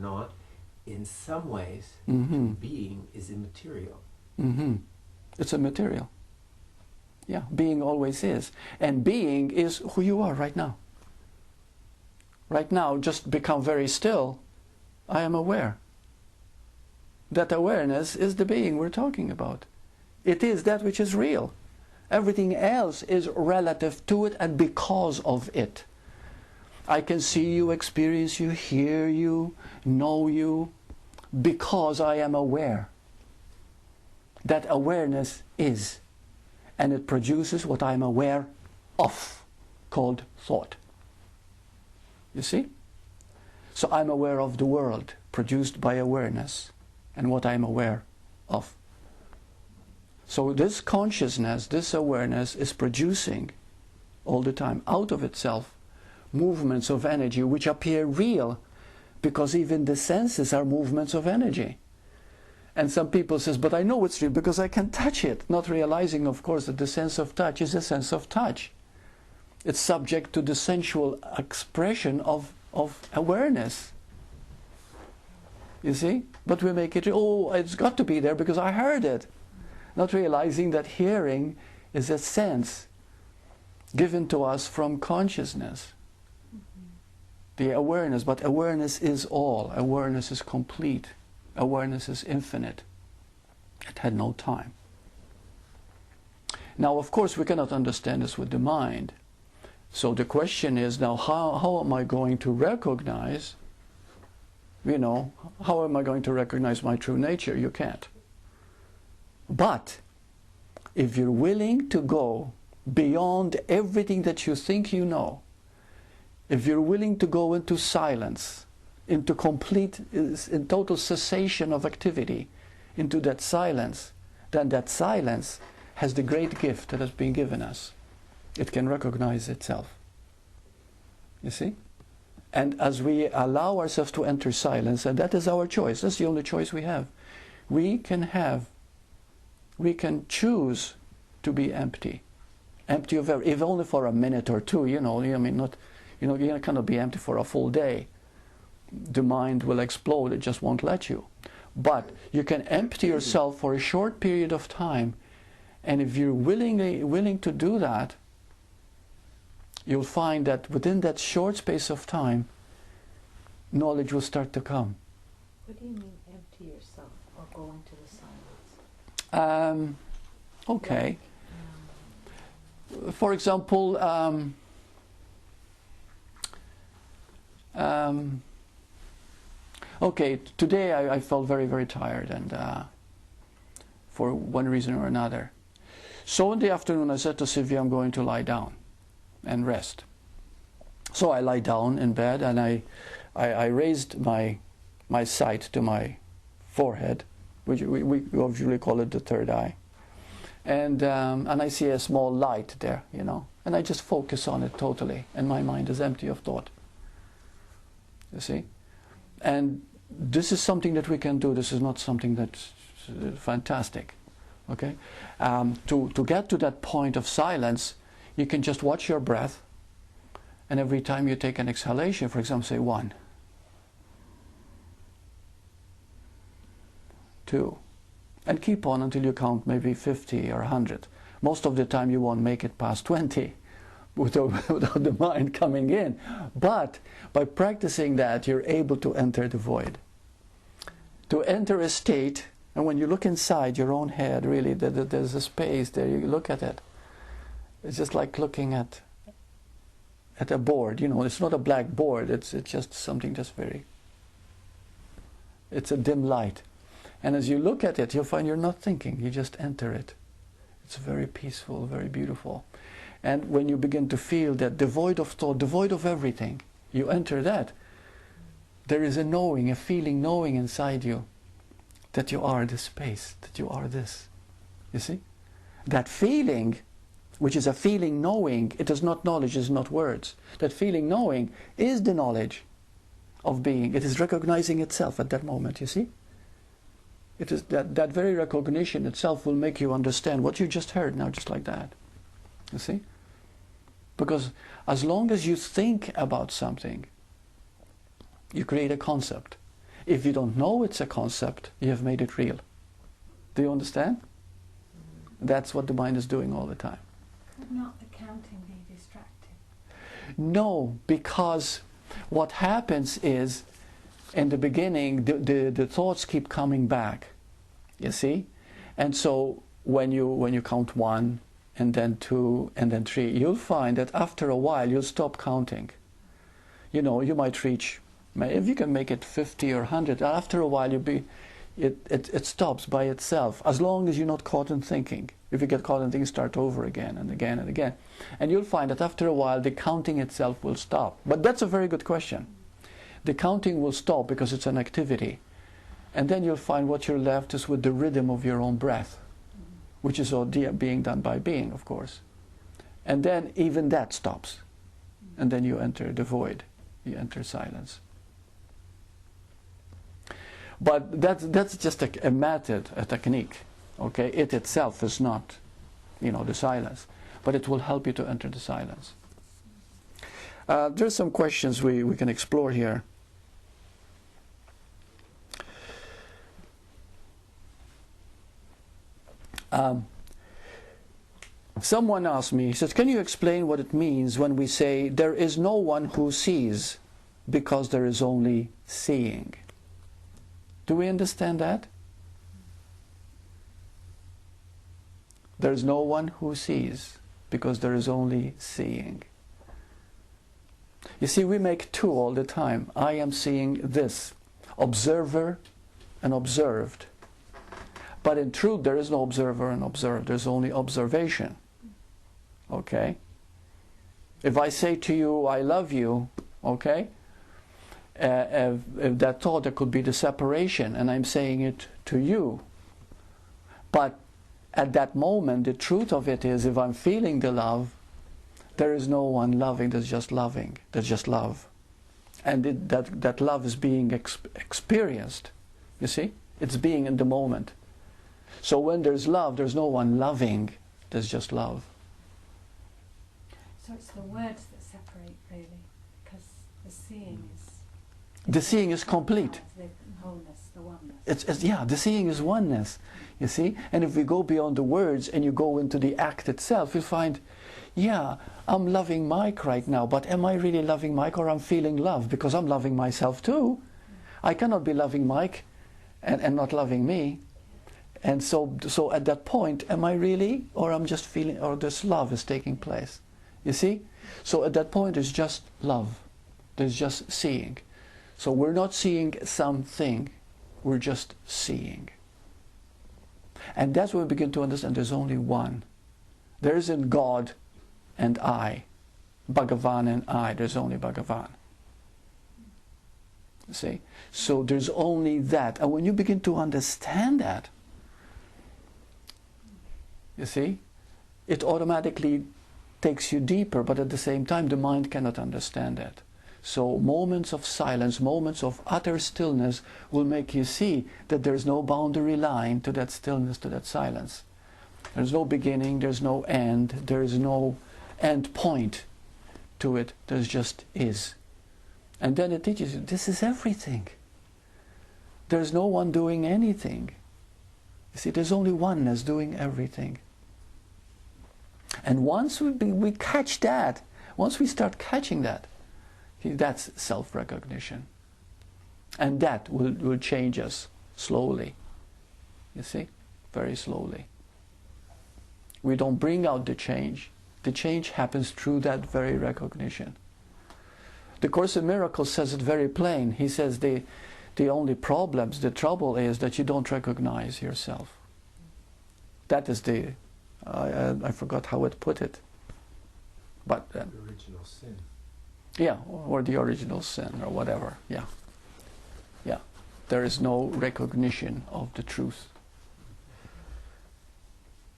not, in some ways, being is immaterial. It's immaterial. Yeah, being always is. And being is who you are right now. Right now, just become very still. I am aware. That awareness is the being we're talking about. It is that which is real. Everything else is relative to it and because of it. I can see you, experience you, hear you, know you, because I am aware. That awareness is. And it produces what I am aware of, called thought. You see? So I'm aware of the world, produced by awareness, and what I'm aware of. So this consciousness, this awareness is producing all the time, out of itself, movements of energy which appear real, because even the senses are movements of energy. And some people says, but I know it's real because I can touch it, not realizing, of course, that the sense of touch is a sense of touch. It's subject to the sensual expression of awareness. You see? But we make it, oh, it's got to be there because I heard it. Not realizing that hearing is a sense given to us from consciousness. The awareness, but awareness is all. Awareness is complete. Awareness is infinite. It had no time. Now, of course, we cannot understand this with the mind. So the question is now, how am I going to recognize, how am I going to recognize my true nature? You can't. But if you're willing to go beyond everything that you think you know, if you're willing to go into silence, into in total cessation of activity, into that silence, then that silence has the great gift that has been given us. It can recognize itself. You see? And as we allow ourselves to enter silence, and that is our choice, that's the only choice we have. We can choose to be empty. Empty of everything, if only for a minute or two, you cannot be empty for a full day. The mind will explode, it just won't let you. But you can empty yourself for a short period of time, and if you're willing to do that, you'll find that within that short space of time, knowledge will start to come. What do you mean empty yourself or go into the silence? Okay. For example, okay, today I felt very, very tired, and for one reason or another. So in the afternoon I said to Sylvia, I'm going to lie down and rest. So I lie down in bed, and I raised my sight to my forehead, which we usually call it the third eye. And I see a small light there, and I just focus on it totally, and my mind is empty of thought. You see? And this is something that we can do. This is not something that's fantastic. Okay? To get to that point of silence, you can just watch your breath, and every time you take an exhalation, for example, say 1, 2, and keep on until you count maybe 50 or 100. Most of the time you won't make it past 20 without the mind coming in. But by practicing that, you're able to enter the void. To enter a state, and when you look inside your own head, really, there's a space there, you look at it. It's just like looking at a board, it's not a black board, it's just something just it's a dim light. And as you look at it, you'll find you're not thinking, you just enter it. It's very peaceful, very beautiful. And when you begin to feel that devoid of thought, devoid of everything, you enter that, there is a knowing, a feeling knowing inside you that you are this space, that you are this. You see? That feeling, which is a feeling knowing, it is not knowledge, it is not words. That feeling knowing is the knowledge of being. It is recognizing itself at that moment, you see? It is that very recognition itself will make you understand what you just heard now, just like that. You see? Because as long as you think about something, you create a concept. If you don't know it's a concept, you have made it real. Do you understand? That's what the mind is doing all the time. Could not the counting be distracting? No, because what happens is, in the beginning, the thoughts keep coming back. You see? And so when you count 1, and then 2, and then 3, you'll find that after a while you'll stop counting. You know, you might reach, if you can make it 50 or 100, after a while it stops by itself, as long as you're not caught in thinking. If you get caught in thinking, start over again and again and again. And you'll find that after a while the counting itself will stop. But that's a very good question. The counting will stop because it's an activity. And then you'll find what you're left is with the rhythm of your own breath, which is all being done by being, of course. And then even that stops. And then you enter the void. You enter silence. But that's just a method, a technique. Okay, it itself is not, the silence, but it will help you to enter the silence. There's some questions we can explore here. Someone asked me, he says, can you explain what it means when we say there is no one who sees because there is only seeing? Do we understand that? There is no one who sees because there is only seeing. You see, we make two all the time. I am seeing this, observer and observed. But in truth, there is no observer and observed. There's only observation. Okay? If I say to you, I love you, okay? If that thought, there could be the separation, and I'm saying it to you. But at that moment, the truth of it is, if I'm feeling the love, there is no one loving, there's just loving. There's just love. And that love is being experienced. You see? It's being in the moment. So when there's love, there's no one loving, there's just love. So it's the words that separate, really, because the seeing is... The seeing is complete. The wholeness, the oneness. The seeing is oneness, you see? And if we go beyond the words and you go into the act itself, you'll find, yeah, I'm loving Mike right now, but am I really loving Mike, or I'm feeling love? Because I'm loving myself too. I cannot be loving Mike and not loving me. And so at that point, am I really, or I'm just feeling, or this love is taking place? You see? So at that point, it's just love. There's just seeing. So we're not seeing something, we're just seeing. And that's when we begin to understand there's only one. There isn't God and I, Bhagavan and I, there's only Bhagavan. You see? So there's only that. And when you begin to understand that, you see, it automatically takes you deeper, but at the same time the mind cannot understand it. So moments of silence, moments of utter stillness will make you see that there's no boundary line to that stillness, to that silence. There's no beginning, there's no end, there's no end point to it, there's just is. And then it teaches you, this is everything. There's no one doing anything. You see, there's only oneness doing everything. And once we catch that, once we start catching that, that's self-recognition. And that will change us slowly. You see? Very slowly. We don't bring out the change. The change happens through that very recognition. The Course in Miracles says it very plain. He says the only problems, the trouble is that you don't recognize yourself. That is the... I forgot how it put it. But the original sin. Yeah, or the original sin, or whatever. Yeah. Yeah. There is no recognition of the truth.